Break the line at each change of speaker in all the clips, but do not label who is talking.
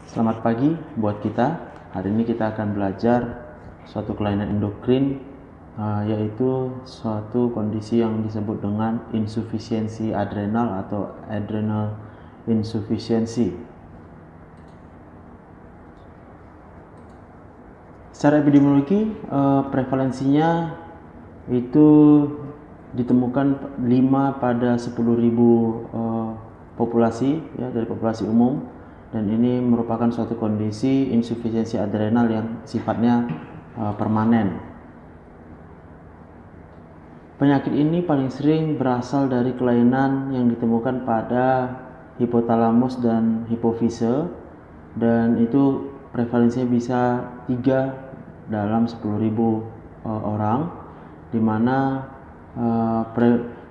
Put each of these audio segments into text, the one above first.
Selamat pagi buat kita. Hari ini kita akan belajar suatu kelainan endokrin, yaitu suatu kondisi yang disebut dengan insufisiensi adrenal atau adrenal insufficiency. Secara epidemiologi, prevalensinya itu ditemukan 5 pada 10.000 populasi, ya, dari populasi umum, dan ini merupakan suatu kondisi insufisiensi adrenal yang sifatnya permanen. Penyakit ini paling sering berasal dari kelainan yang ditemukan pada hipotalamus dan hipofise, dan itu prevalensinya bisa 3 dalam 10.000 orang, dimana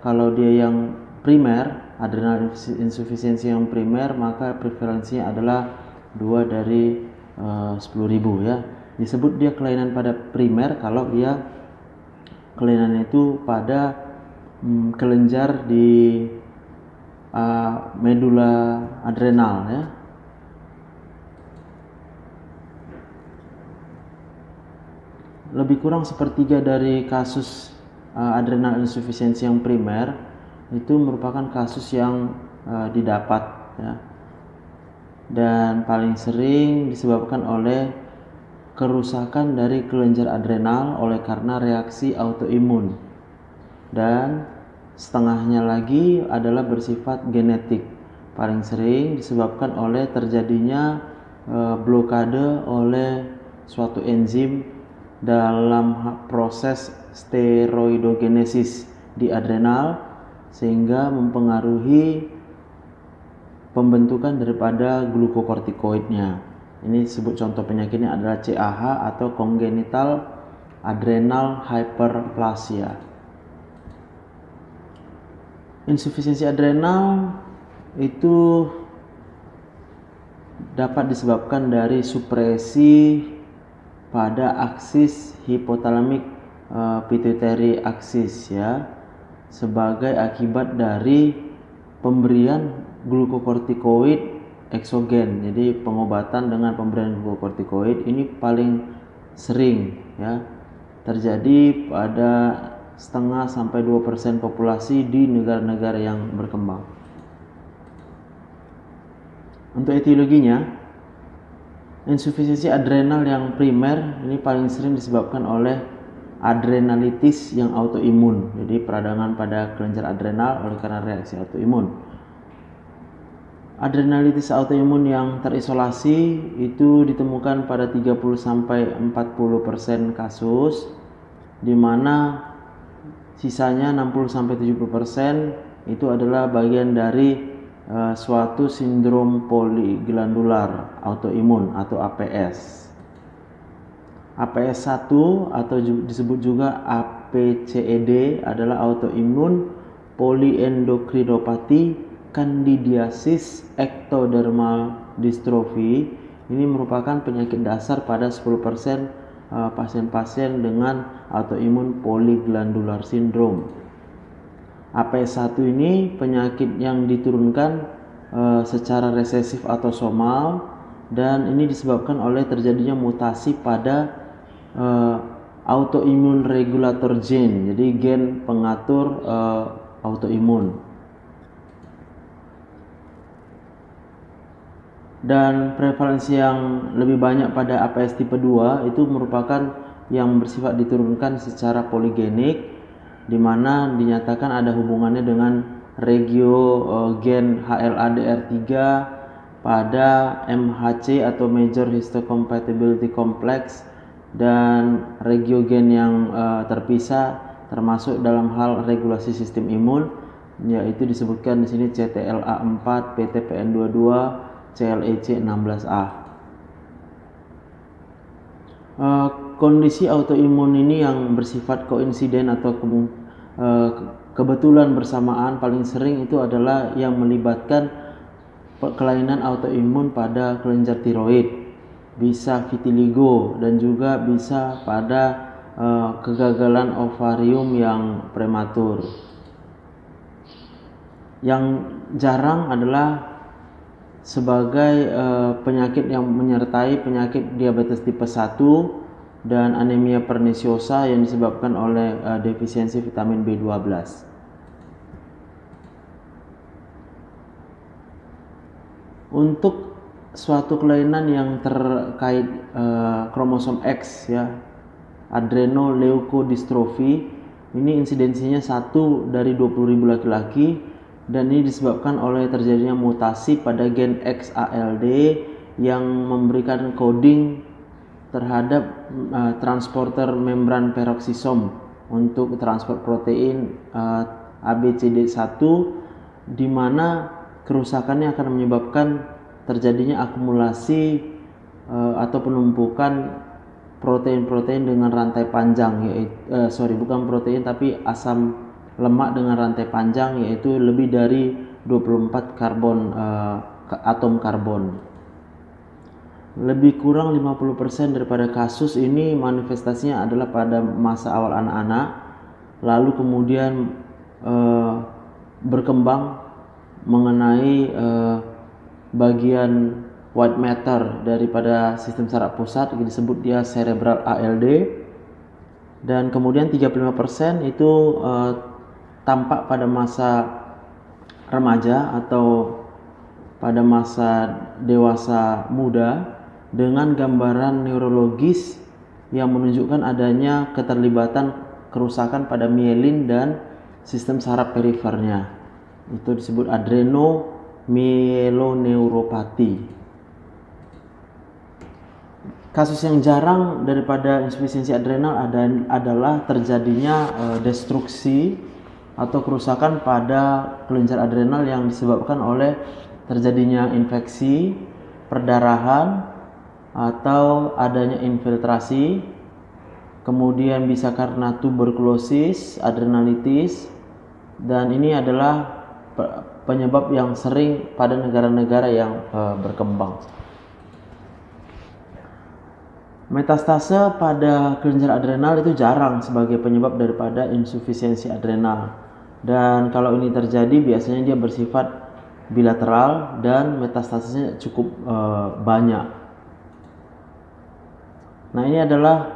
kalau dia yang primer, adrenal insufisiensi yang primer, maka prevalensinya adalah 2 dari 10.000, ya. Disebut dia kelainan pada primer kalau dia kelainan itu pada kelenjar di medula adrenal, ya. Lebih kurang sepertiga dari kasus adrenal insufisiensi yang primer itu merupakan kasus yang didapat, ya, dan paling sering disebabkan oleh kerusakan dari kelenjar adrenal oleh karena reaksi autoimun, dan setengahnya lagi adalah bersifat genetik, paling sering disebabkan oleh terjadinya blokade oleh suatu enzim dalam proses steroidogenesis di adrenal, sehingga mempengaruhi pembentukan daripada glukokortikoidnya. Ini disebut contoh penyakitnya adalah CAH atau congenital adrenal hyperplasia. Insufisiensi adrenal itu dapat disebabkan dari supresi pada aksis hipotalamik pituitary axis, ya, sebagai akibat dari pemberian glukokortikoid eksogen. Jadi pengobatan dengan pemberian glukokortikoid ini paling sering, ya, terjadi pada 0,5-2% populasi di negara-negara yang berkembang. Untuk etiologinya, insufisiensi adrenal yang primer ini paling sering disebabkan oleh adrenalitis yang autoimun, jadi peradangan pada kelenjar adrenal oleh karena reaksi autoimun. Adrenalitis autoimun yang terisolasi itu ditemukan pada 30-40% kasus, di mana sisanya 60-70% itu adalah bagian dari suatu sindrom poliglandular autoimun atau APS. APS 1 atau disebut juga APCED adalah autoimun polyendokrinopathy candidiasis ectodermal dystrophy. Ini merupakan penyakit dasar pada 10% pasien-pasien dengan autoimun polyglandular syndrome. APS 1 ini penyakit yang diturunkan secara resesif autosomal, dan ini disebabkan oleh terjadinya mutasi pada autoimun regulator gene, jadi gen pengatur autoimun. Dan prevalensi yang lebih banyak pada APS tipe 2 itu merupakan yang bersifat diturunkan secara poligenik, di mana dinyatakan ada hubungannya dengan regio gen HLA-DR3 pada MHC atau Major Histocompatibility Complex, dan regiogen yang terpisah termasuk dalam hal regulasi sistem imun, yaitu disebutkan di sini CTLA4, PTPN22, CLEC16A. Kondisi autoimun ini yang bersifat koinsiden atau kebetulan bersamaan paling sering itu adalah yang melibatkan kelainan autoimun pada kelenjar tiroid, bisa vitiligo, dan juga bisa pada kegagalan ovarium yang prematur. Yang jarang adalah sebagai penyakit yang menyertai penyakit diabetes tipe 1 dan anemia pernisiosa yang disebabkan oleh defisiensi vitamin B12. Untuk suatu kelainan yang terkait kromosom X ya, adrenoleukodistrofi, ini insidensinya 1 dari 20.000 laki-laki dan ini disebabkan oleh terjadinya mutasi pada gen XALD yang memberikan coding terhadap transporter membran peroksisom untuk transport protein ABCD1, di mana kerusakannya akan menyebabkan terjadinya akumulasi atau penumpukan protein-protein dengan rantai panjang, yaitu bukan protein tapi asam lemak dengan rantai panjang, yaitu lebih dari 24 atom karbon. Lebih kurang 50% daripada kasus ini manifestasinya adalah pada masa awal anak-anak, lalu kemudian berkembang mengenai bagian white matter daripada sistem saraf pusat, disebut dia cerebral ALD, dan kemudian 35% itu tampak pada masa remaja atau pada masa dewasa muda dengan gambaran neurologis yang menunjukkan adanya keterlibatan kerusakan pada mielin dan sistem saraf perifernya. Itu disebut adrenomyeloneuropati. Kasus yang jarang daripada insufisiensi adrenal adalah terjadinya destruksi atau kerusakan pada kelenjar adrenal yang disebabkan oleh terjadinya infeksi, perdarahan, atau adanya infiltrasi. Kemudian bisa karena tuberkulosis, adrenalitis, dan ini adalah penyebab yang sering pada negara-negara yang berkembang. Metastase pada kelenjar adrenal itu jarang sebagai penyebab daripada insufisiensi adrenal. Dan kalau ini terjadi biasanya dia bersifat bilateral dan metastasisnya cukup banyak. Nah, ini adalah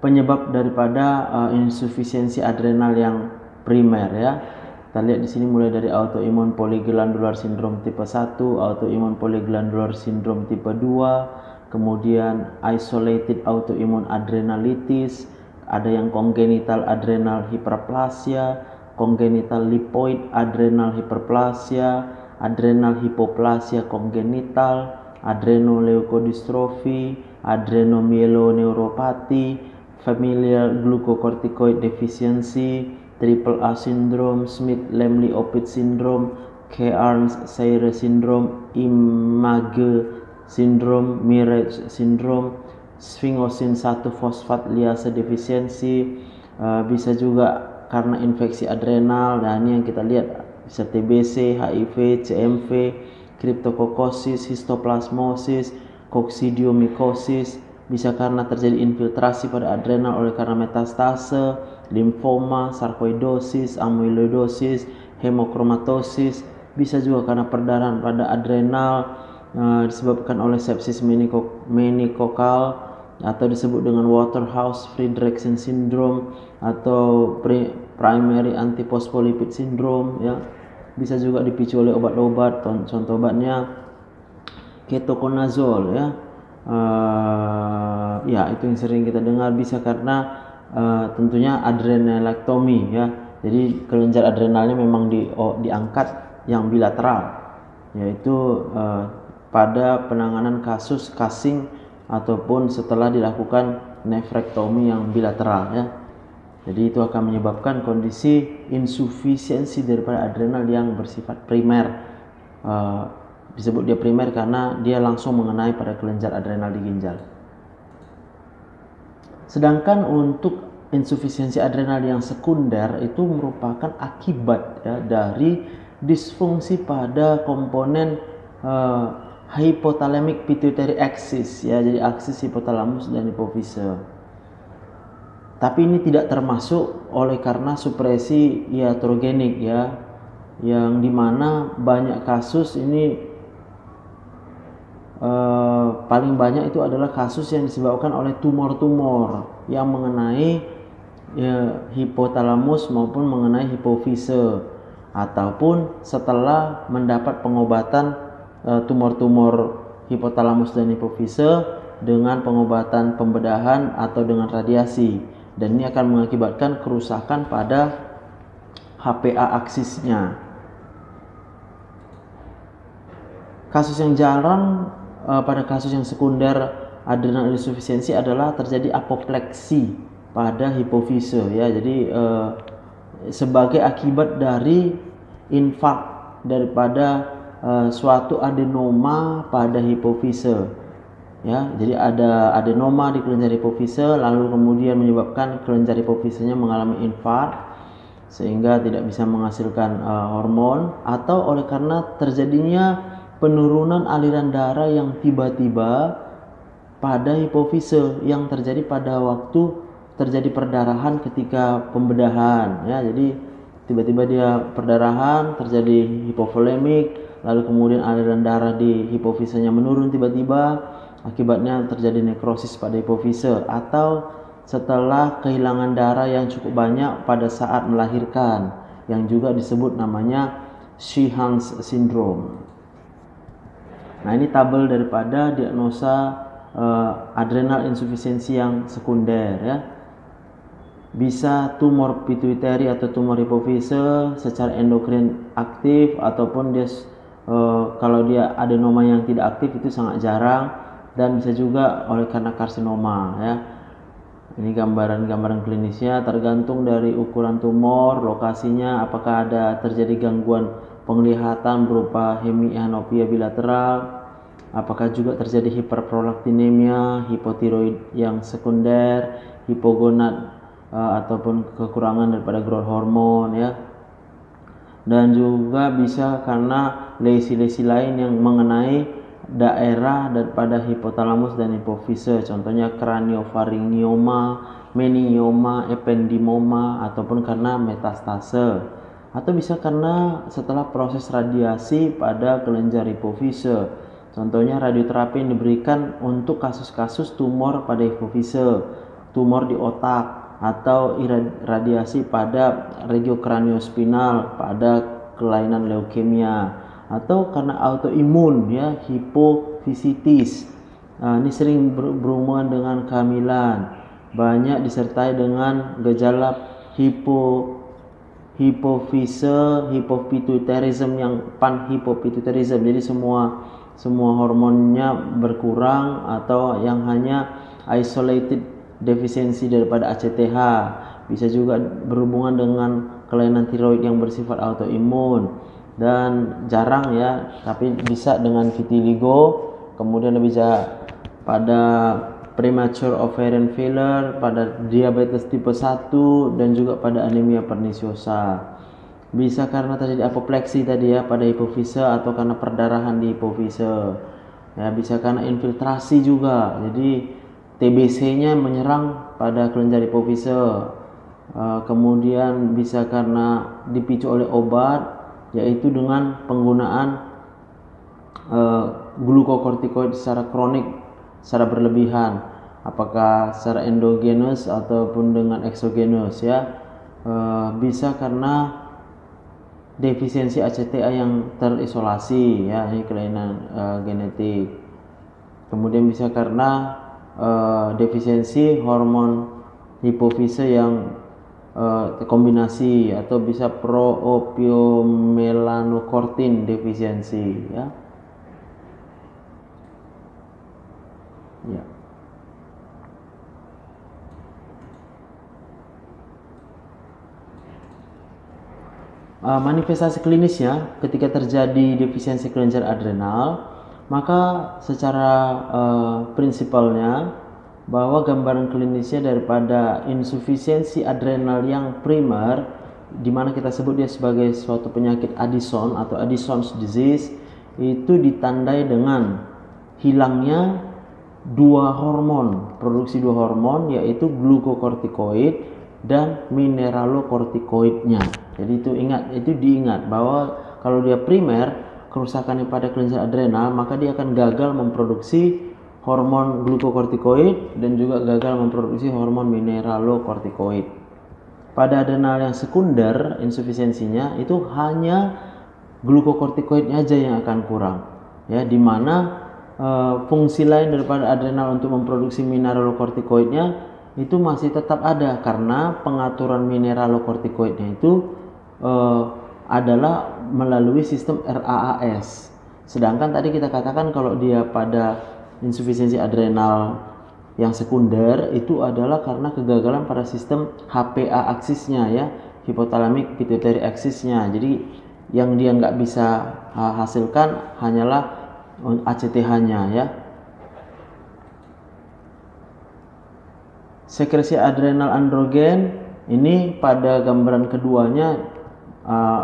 penyebab daripada insufisiensi adrenal yang primer ya. Kita lihat di sini mulai dari autoimmune polyglandular syndrome tipe 1, autoimmune polyglandular syndrome tipe 2, kemudian isolated autoimmune adrenalitis, ada yang congenital adrenal hyperplasia, congenital lipoid adrenal hyperplasia, adrenal hypoplasia congenital, adrenoleukodystrofi, adrenomyeloneuropati, familial glucocorticoid deficiency, triple A syndrome, Smith-Lemli-Opitz syndrome, Kearns-Sayre syndrome, Image syndrome, Mirage syndrome, sphingosine 1 fosfat liase defisiensi, bisa juga karena infeksi adrenal. Dan ini yang kita lihat bisa TBC, HIV, CMV, cryptococcosis, histoplasmosis, coccidiomycosis, bisa karena terjadi infiltrasi pada adrenal oleh karena metastase, limfoma, sarkoidosis, amyloidosis, hemochromatosis, bisa juga karena perdarahan pada adrenal disebabkan oleh sepsis meningokal atau disebut dengan Waterhouse-Friderichsen syndrome atau primary antiphospholipid syndrome ya. Bisa juga dipicu oleh obat-obat, contoh obatnya ketoconazole ya. Ya, itu yang sering kita dengar. Bisa karena tentunya adrenalektomi ya. Jadi kelenjar adrenalnya memang diangkat yang bilateral, yaitu pada penanganan kasus casing ataupun setelah dilakukan nefrektomi yang bilateral ya. Jadi itu akan menyebabkan kondisi insufisiensi daripada adrenal yang bersifat primer. Disebut dia primer karena dia langsung mengenai pada kelenjar adrenal di ginjal. Sedangkan untuk insufisiensi adrenal yang sekunder itu merupakan akibat ya, dari disfungsi pada komponen hypothalamic pituitary axis ya, jadi aksis hipotalamus dan hipofise. Tapi ini tidak termasuk oleh karena supresi iatrogenik ya, yang dimana banyak kasus ini paling banyak itu adalah kasus yang disebabkan oleh tumor-tumor yang mengenai hipotalamus maupun mengenai hipofise, ataupun setelah mendapat pengobatan tumor-tumor hipotalamus dan hipofise dengan pengobatan pembedahan atau dengan radiasi, dan ini akan mengakibatkan kerusakan pada HPA aksisnya. Kasus yang jarang pada kasus yang sekunder adrenal insufisiensi adalah terjadi apopleksi pada hipofise, ya. Jadi sebagai akibat dari infark daripada suatu adenoma pada hipofise, ya. Jadi ada adenoma di kelenjar hipofise lalu kemudian menyebabkan kelenjar hipofisenya mengalami infark sehingga tidak bisa menghasilkan hormon, atau oleh karena terjadinya penurunan aliran darah yang tiba-tiba pada hipofise yang terjadi pada waktu terjadi perdarahan ketika pembedahan, ya. Jadi tiba-tiba dia perdarahan, terjadi hipovolemik, lalu kemudian aliran darah di hipofisenya menurun tiba-tiba, akibatnya terjadi nekrosis pada hipofise, atau setelah kehilangan darah yang cukup banyak pada saat melahirkan, yang juga disebut namanya Sheehan's syndrome. Nah, ini tabel daripada diagnosa adrenal insufisiensi yang sekunder, ya. Bisa tumor pituitary atau tumor hipofise secara endokrin aktif, ataupun dia kalau dia adenoma yang tidak aktif itu sangat jarang, dan bisa juga oleh karena karsinoma, ya. Ini gambaran klinisnya tergantung dari ukuran tumor, lokasinya, apakah ada terjadi gangguan penglihatan berupa hemianopia bilateral, apakah juga terjadi hiperprolaktinemia, hipotiroid yang sekunder, hipogonad ataupun kekurangan daripada growth hormone, ya. Dan juga bisa karena lesi-lesi lain yang mengenai daerah daripada hipotalamus dan hipofise, contohnya craniofaringioma, meningioma, ependimoma, ataupun karena metastase, atau bisa karena setelah proses radiasi pada kelenjar hipofise, contohnya radioterapi yang diberikan untuk kasus-kasus tumor pada hipofise, tumor di otak, atau radiasi pada regiokraniospinal pada kelainan leukemia, atau karena autoimun, ya, hipofisitis. Ini sering berhubungan dengan kehamilan, banyak disertai dengan gejala hipofise, hipopituitarism yang panhipopituitarism. Jadi semua hormonnya berkurang, atau yang hanya isolated defisiensi daripada ACTH. Bisa juga berhubungan dengan kelainan tiroid yang bersifat autoimun, dan jarang, ya, tapi bisa dengan vitiligo, kemudian bisa pada premature ovarian failure, pada diabetes tipe 1, dan juga pada anemia perniciosa. Bisa karena terjadi apopleksi tadi, ya, pada hipofise, atau karena perdarahan di hipofise, ya. Bisa karena infiltrasi juga, jadi TBC-nya menyerang pada kelenjar hipofise. Kemudian bisa karena dipicu oleh obat, yaitu dengan penggunaan glukokortikoid secara kronik, secara berlebihan, apakah secara endogenus ataupun dengan eksogenus, ya. Bisa karena defisiensi ACTA yang terisolasi, ya, ini kelainan genetik. Kemudian bisa karena defisiensi hormon hipofise yang kombinasi, atau bisa proopiomelanocortin defisiensi, ya. Ya. Manifestasi klinisnya ketika terjadi defisiensi kelenjar adrenal, maka secara prinsipalnya bahwa gambaran klinisnya daripada insufisiensi adrenal yang primer, di mana kita sebut dia sebagai suatu penyakit Addison atau Addison's disease, itu ditandai dengan hilangnya produksi dua hormon, yaitu glukokortikoid dan mineralokortikoidnya. Jadi itu diingat bahwa kalau dia primer, kerusakannya pada kelenjar adrenal, maka dia akan gagal memproduksi hormon glukokortikoid dan juga gagal memproduksi hormon mineralokortikoid. Pada adrenal yang sekunder, insufisiensinya itu hanya glukokortikoidnya aja yang akan kurang, ya, dimana fungsi lain daripada adrenal untuk memproduksi mineralokortikoidnya itu masih tetap ada, karena pengaturan mineralokortikoidnya itu adalah melalui sistem RAAS. Sedangkan tadi kita katakan kalau dia pada insufisiensi adrenal yang sekunder itu adalah karena kegagalan pada sistem HPA aksisnya, ya, hypothalamic pituitary aksisnya. Jadi yang dia nggak bisa hasilkan hanyalah ACTH-nya, ya. Sekresi adrenal androgen ini pada gambaran keduanya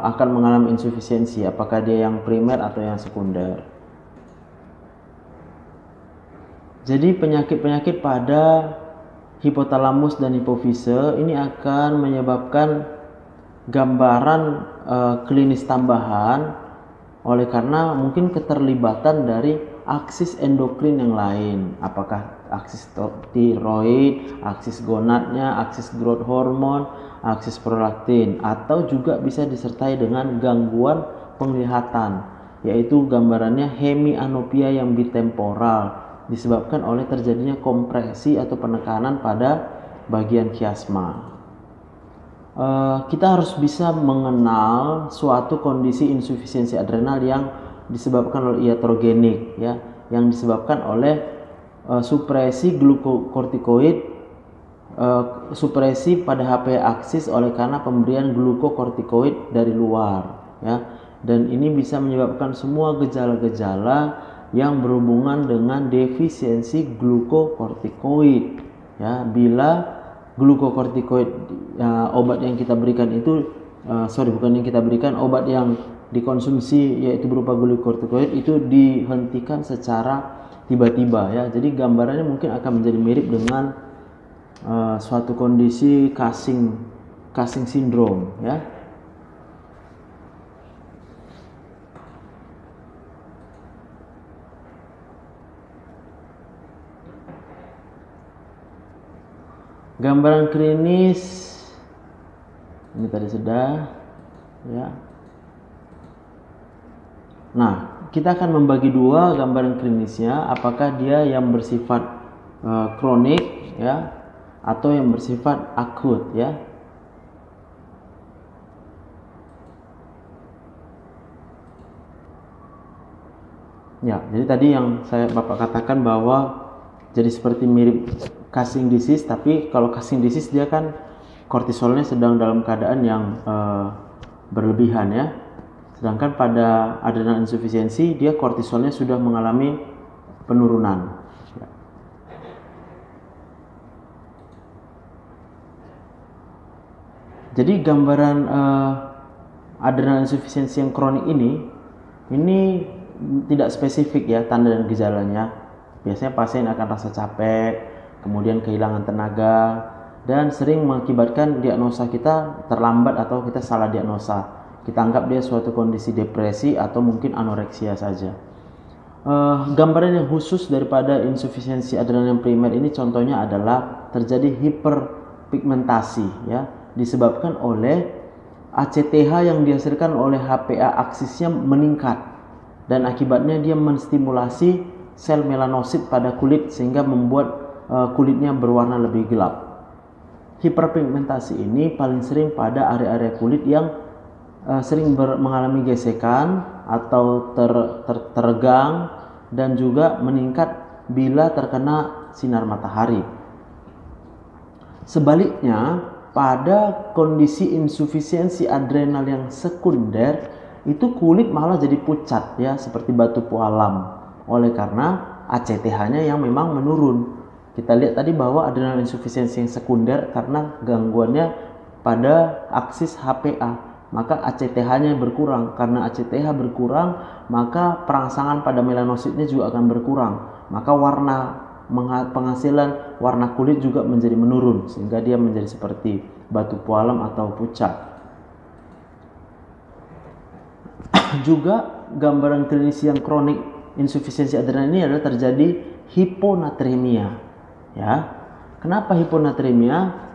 akan mengalami insufisiensi, apakah dia yang primer atau yang sekunder. Jadi penyakit-penyakit pada hipotalamus dan hipofise ini akan menyebabkan gambaran klinis tambahan oleh karena mungkin keterlibatan dari aksis endokrin yang lain, apakah aksis tiroid, aksis gonadnya, aksis growth hormone, aksis prolaktin, atau juga bisa disertai dengan gangguan penglihatan, yaitu gambarannya hemianopia yang bitemporal, disebabkan oleh terjadinya kompresi atau penekanan pada bagian kiasma. Kita harus bisa mengenal suatu kondisi insufisiensi adrenal yang disebabkan oleh iatrogenik, ya, yang disebabkan oleh supresi glukokortikoid, supresi pada HPA aksis oleh karena pemberian glukokortikoid dari luar, ya, dan ini bisa menyebabkan semua gejala-gejala yang berhubungan dengan defisiensi glukokortikoid, ya. Bila glukokortikoid, obat yang kita berikan itu obat yang dikonsumsi yaitu berupa glukokortikoid itu dihentikan secara tiba-tiba, ya. Jadi gambarannya mungkin akan menjadi mirip dengan suatu kondisi Cushing syndrome, ya. Gambaran klinis ini tadi sudah, ya. Nah, kita akan membagi dua gambaran klinisnya, apakah dia yang bersifat kronik, ya, atau yang bersifat akut, ya. Ya, jadi tadi yang Bapak katakan bahwa jadi seperti mirip Cushing disease, tapi kalau Cushing disease dia kan kortisolnya sedang dalam keadaan yang berlebihan, ya. Sedangkan pada adrenal insufisiensi dia kortisolnya sudah mengalami penurunan. Jadi gambaran adrenal insufisiensi yang kronik ini tidak spesifik, ya, tanda dan gejalanya. Biasanya pasien akan rasa capek, kemudian kehilangan tenaga, dan sering mengakibatkan diagnosa kita terlambat atau kita salah diagnosa. Kita anggap dia suatu kondisi depresi atau mungkin anoreksia saja. Gambaran yang khusus daripada insufisiensi adrenal yang primer ini contohnya adalah terjadi hiperpigmentasi, ya, disebabkan oleh ACTH yang dihasilkan oleh HPA aksisnya meningkat, dan akibatnya dia menstimulasi sel melanosit pada kulit sehingga membuat kulitnya berwarna lebih gelap. Hiperpigmentasi ini paling sering pada area-area kulit yang sering mengalami gesekan atau teregang, dan juga meningkat bila terkena sinar matahari. Sebaliknya, pada kondisi insufisiensi adrenal yang sekunder itu kulit malah jadi pucat, ya, seperti batu pualam, oleh karena ACTH-nya yang memang menurun. Kita lihat tadi bahwa adrenal insufisiensi yang sekunder karena gangguannya pada aksis HPA, maka ACTH-nya berkurang. Karena ACTH berkurang, maka perangsangan pada melanositnya juga akan berkurang. Maka penghasilan warna kulit juga menjadi menurun, sehingga dia menjadi seperti batu pualam atau pucat. Juga gambaran klinis yang kronik insufisiensi adrenal ini adalah terjadi hiponatremia. Ya, kenapa hiponatremia?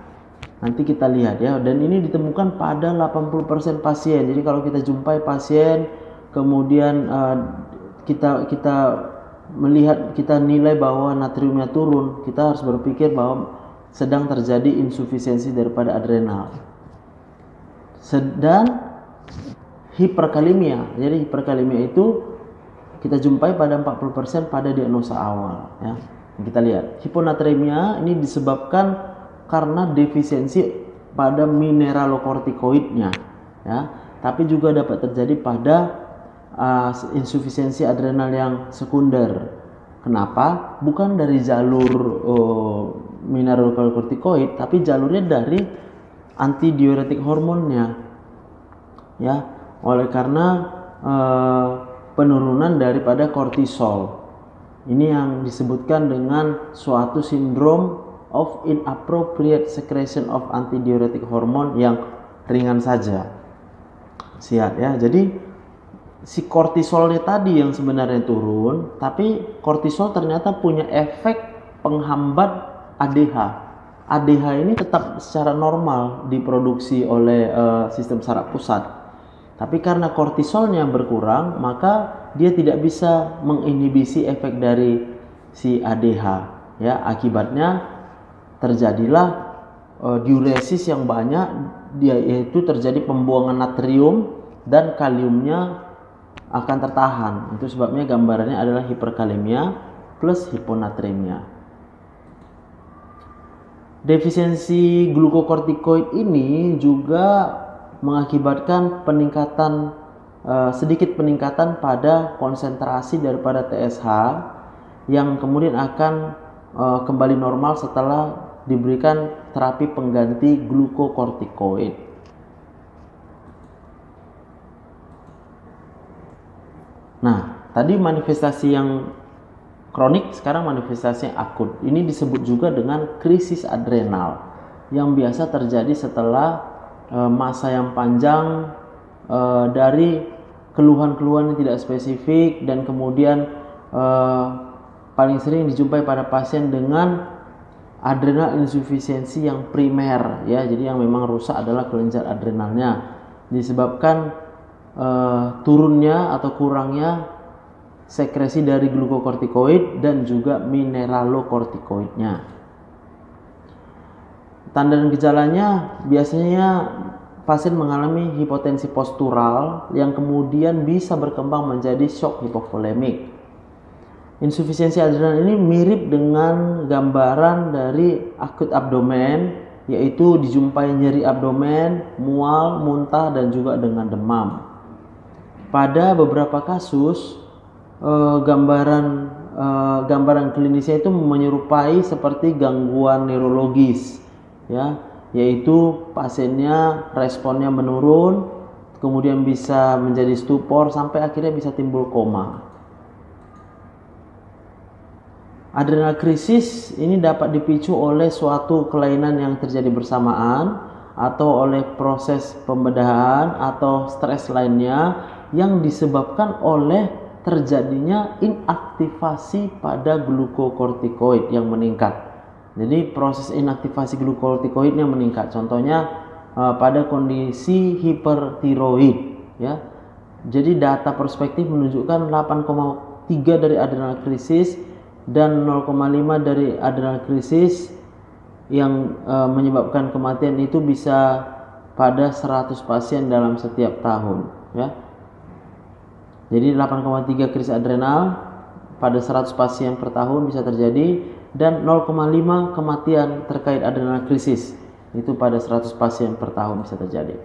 Nanti kita lihat ya. Dan ini ditemukan pada 80% pasien. Jadi kalau kita jumpai pasien, kemudian kita melihat, kita nilai bahwa natriumnya turun, kita harus berpikir bahwa sedang terjadi insufisiensi daripada adrenal. Dan hiperkalemia. Jadi hiperkalemia itu kita jumpai pada 40% pada diagnosa awal ya. Kita lihat, hiponatremia ini disebabkan karena defisiensi pada mineralokortikoidnya ya. Tapi juga dapat terjadi pada insufisiensi adrenal yang sekunder. Kenapa? Bukan dari jalur mineralokortikoid, tapi jalurnya dari antidiuretik hormonnya ya. Oleh karena penurunan daripada kortisol. Ini yang disebutkan dengan suatu sindrom of inappropriate secretion of antidiuretic hormone yang ringan saja. Siap ya. Jadi si kortisolnya tadi yang sebenarnya turun, tapi kortisol ternyata punya efek penghambat ADH. ADH ini tetap secara normal diproduksi oleh sistem saraf pusat. Tapi karena kortisolnya berkurang, maka dia tidak bisa menginhibisi efek dari si ADH. Ya, akibatnya terjadilah diuresis yang banyak, yaitu terjadi pembuangan natrium dan kaliumnya akan tertahan. Itu sebabnya gambarannya adalah hiperkalemia plus hiponatremia. Defisiensi glukokortikoid ini juga mengakibatkan sedikit peningkatan pada konsentrasi daripada TSH yang kemudian akan kembali normal setelah diberikan terapi pengganti glukokortikoid. Nah, tadi manifestasi yang kronik, sekarang manifestasi yang akut. Ini disebut juga dengan krisis adrenal yang biasa terjadi setelah masa yang panjang dari keluhan-keluhan yang tidak spesifik, dan kemudian paling sering dijumpai pada pasien dengan adrenal insufisiensi yang primer ya. Jadi yang memang rusak adalah kelenjar adrenalnya disebabkan turunnya atau kurangnya sekresi dari glukokortikoid dan juga mineralokortikoidnya. Tanda dan gejalanya biasanya pasien mengalami hipotensi postural yang kemudian bisa berkembang menjadi shock hipovolemik. Insufisiensi adrenal ini mirip dengan gambaran dari akut abdomen, yaitu dijumpai nyeri abdomen, mual, muntah, dan juga dengan demam. Pada beberapa kasus gambaran klinisnya itu menyerupai seperti gangguan neurologis ya, yaitu pasiennya responnya menurun, kemudian bisa menjadi stupor sampai akhirnya bisa timbul koma. Adrenal krisis ini dapat dipicu oleh suatu kelainan yang terjadi bersamaan atau oleh proses pembedahan atau stres lainnya yang disebabkan oleh terjadinya inaktivasi pada glukokortikoid yang meningkat. Jadi proses inaktivasi glukokortikoidnya meningkat. Contohnya pada kondisi hipertiroid ya. Jadi data prospektif menunjukkan 8,3 dari adrenal krisis dan 0,5 dari adrenal krisis yang menyebabkan kematian itu bisa pada 100 pasien dalam setiap tahun ya. Jadi 8,3 krisis adrenal pada 100 pasien per tahun bisa terjadi, dan 0,5 kematian terkait adrenal krisis itu pada 100 pasien per tahun bisa terjadi.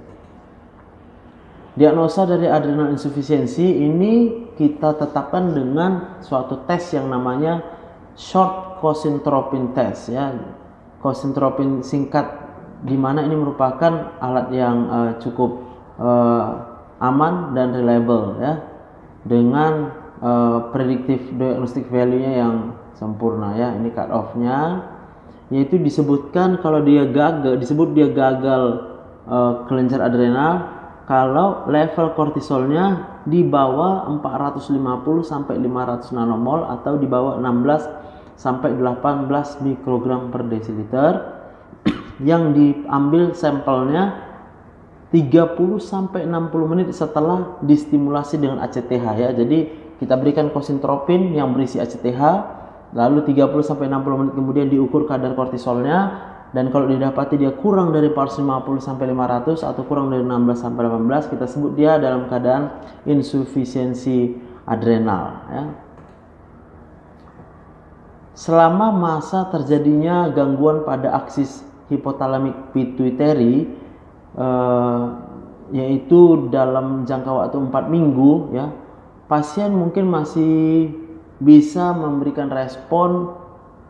Diagnosa dari adrenal insufisiensi ini kita tetapkan dengan suatu tes yang namanya short cosintropin test ya. Cosintropin singkat, di mana ini merupakan alat yang cukup aman dan reliable ya, dengan predictive diagnostic value-nya yang sempurna ya. Ini cut off-nya, yaitu disebut dia gagal kelenjar adrenal kalau level kortisolnya di bawah 450 sampai 500 nanomol atau di bawah 16 sampai 18 mikrogram per desiliter, yang diambil sampelnya 30 sampai 60 menit setelah distimulasi dengan ACTH ya. Jadi kita berikan kosintropin yang berisi ACTH, lalu 30 sampai 60 menit kemudian diukur kadar kortisolnya, dan kalau didapati dia kurang dari 450 sampai 500 atau kurang dari 16 sampai 18, kita sebut dia dalam keadaan insufisiensi adrenal ya. Selama masa terjadinya gangguan pada aksis hipotalamik pituitary, yaitu dalam jangka waktu 4 minggu ya, pasien mungkin masih bisa memberikan respon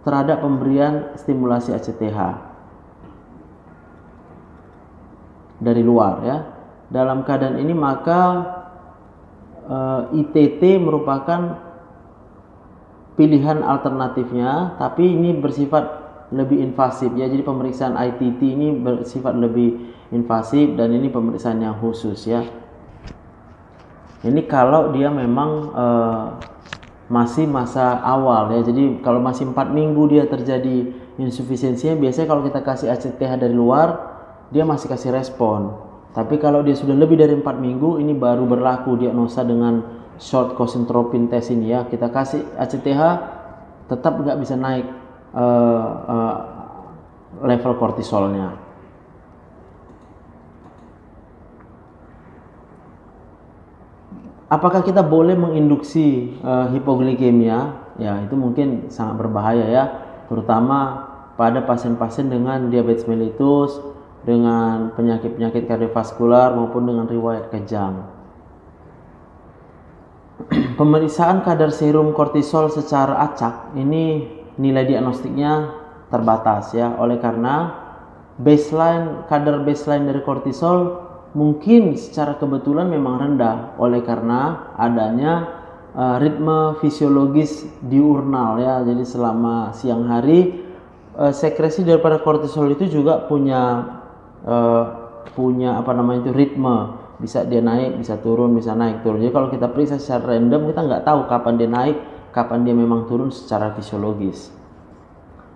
terhadap pemberian stimulasi ACTH dari luar ya. Dalam keadaan ini maka ITT merupakan pilihan alternatifnya, tapi ini bersifat lebih invasif ya. Jadi pemeriksaan ITT ini bersifat lebih invasif dan ini pemeriksaan yang khusus ya. Ini kalau dia memang masih masa awal ya. Jadi kalau masih 4 minggu dia terjadi insufisiensinya, biasanya kalau kita kasih ACTH dari luar dia masih kasih respon. Tapi kalau dia sudah lebih dari 4 minggu, ini baru berlaku diagnosa dengan short kosintropin test ini ya. Kita kasih ACTH tetap nggak bisa naik level kortisolnya. Apakah kita boleh menginduksi hipoglikemia? Ya, itu mungkin sangat berbahaya ya, terutama pada pasien-pasien dengan diabetes mellitus, dengan penyakit-penyakit kardiovaskular maupun dengan riwayat kejang. Pemeriksaan kadar serum kortisol secara acak ini nilai diagnostiknya terbatas ya, oleh karena kadar baseline dari kortisol mungkin secara kebetulan memang rendah oleh karena adanya ritme fisiologis diurnal ya. Jadi selama siang hari sekresi daripada kortisol itu juga punya ritme, bisa dia naik, bisa turun, bisa naik turun. Jadi kalau kita periksa secara random, kita nggak tahu kapan dia naik, kapan dia memang turun secara fisiologis.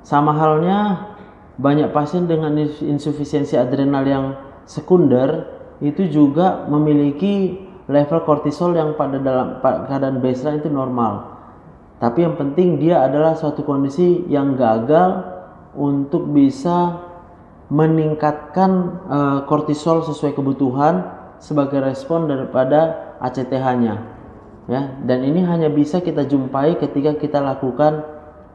Sama halnya banyak pasien dengan insufisiensi adrenal yang sekunder itu juga memiliki level kortisol yang pada dalam keadaan baseline itu normal. Tapi yang penting dia adalah suatu kondisi yang gagal untuk bisa meningkatkan kortisol sesuai kebutuhan sebagai respon daripada ACTH-nya ya. Dan ini hanya bisa kita jumpai ketika kita lakukan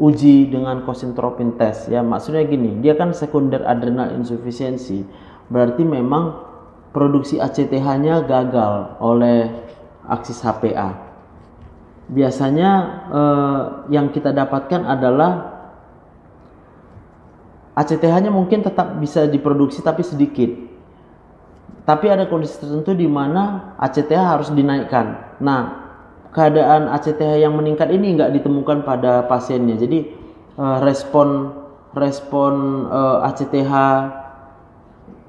uji dengan kosintropin test ya. Maksudnya gini, dia kan sekunder adrenal insufisiensi, berarti memang produksi ACTH-nya gagal oleh aksis HPA. Biasanya yang kita dapatkan adalah ACTH-nya mungkin tetap bisa diproduksi tapi sedikit. Tapi ada kondisi tertentu di mana ACTH harus dinaikkan. Nah, keadaan ACTH yang meningkat ini nggak ditemukan pada pasiennya. Jadi respon ACTH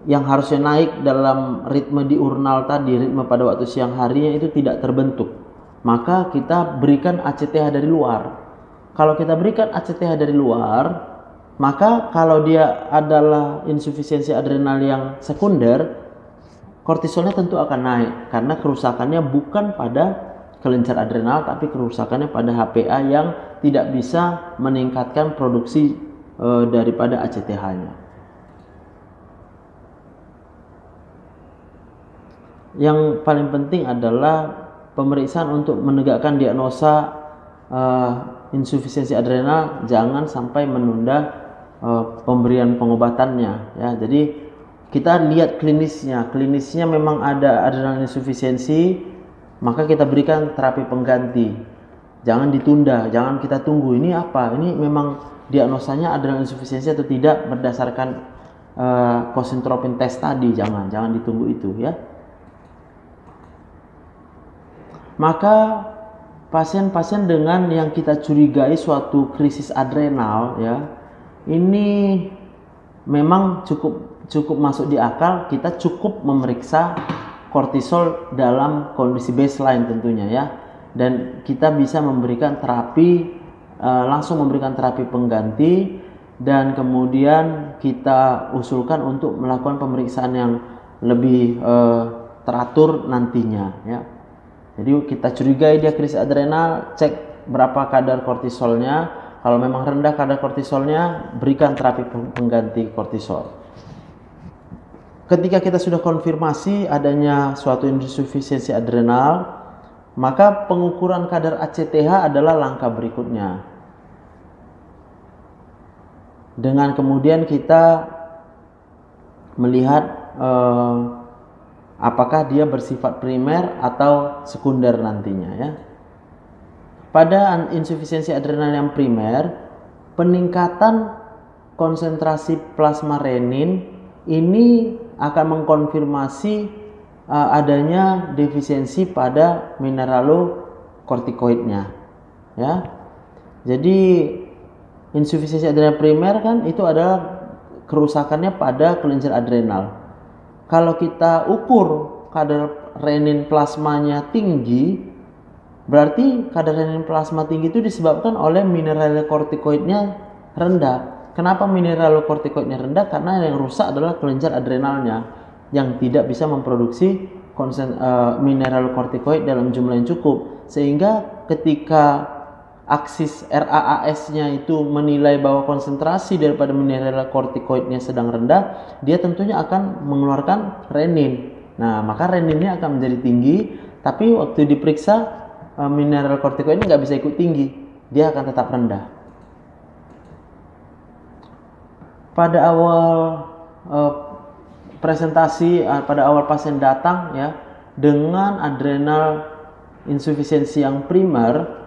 yang harusnya naik dalam ritme diurnal tadi, ritme pada waktu siang harinya itu tidak terbentuk. Maka kita berikan ACTH dari luar. Kalau kita berikan ACTH dari luar, maka kalau dia adalah insufisiensi adrenal yang sekunder, kortisolnya tentu akan naik karena kerusakannya bukan pada kelenjar adrenal tapi kerusakannya pada HPA yang tidak bisa meningkatkan produksi daripada ACTH-nya. Yang paling penting adalah pemeriksaan untuk menegakkan diagnosa insufisiensi adrenal, jangan sampai menunda pemberian pengobatannya ya. Jadi kita lihat klinisnya memang ada adrenal insufisiensi, maka kita berikan terapi pengganti. Jangan ditunda, jangan kita tunggu ini apa, ini memang diagnosanya adrenal insufisiensi atau tidak berdasarkan kosintropin test tadi. Jangan ditunggu itu ya. Maka pasien-pasien dengan yang kita curigai suatu krisis adrenal ya, ini memang cukup masuk di akal, kita cukup memeriksa kortisol dalam kondisi baseline tentunya ya, dan kita bisa memberikan terapi langsung memberikan terapi pengganti, dan kemudian kita usulkan untuk melakukan pemeriksaan yang lebih teratur nantinya ya. Jadi kita curigai dia krisis adrenal, cek berapa kadar kortisolnya. Kalau memang rendah kadar kortisolnya, berikan terapi pengganti kortisol. Ketika kita sudah konfirmasi adanya suatu insufisiensi adrenal, maka pengukuran kadar ACTH adalah langkah berikutnya. Dengan kemudian kita melihat apakah dia bersifat primer atau sekunder nantinya ya. Pada insufisiensi adrenal yang primer, peningkatan konsentrasi plasma renin ini akan mengkonfirmasi adanya defisiensi pada mineralokortikoidnya ya. Jadi insufisiensi adrenal primer kan itu adalah kerusakannya pada kelenjar adrenal. Kalau kita ukur kadar renin plasmanya tinggi, berarti kadar renin plasma tinggi itu disebabkan oleh mineralokortikoidnya rendah. Kenapa mineralokortikoidnya rendah? Karena yang rusak adalah kelenjar adrenalnya yang tidak bisa memproduksi mineralokortikoid dalam jumlah yang cukup, sehingga ketika aksis RAAS-nya itu menilai bahwa konsentrasi daripada mineralokortikoidnya sedang rendah, dia tentunya akan mengeluarkan renin. Nah, maka reninnya akan menjadi tinggi, tapi waktu diperiksa mineralokortikoid ini nggak bisa ikut tinggi, dia akan tetap rendah. Pada awal presentasi, pada awal pasien datang ya dengan adrenal insufisiensi yang primer,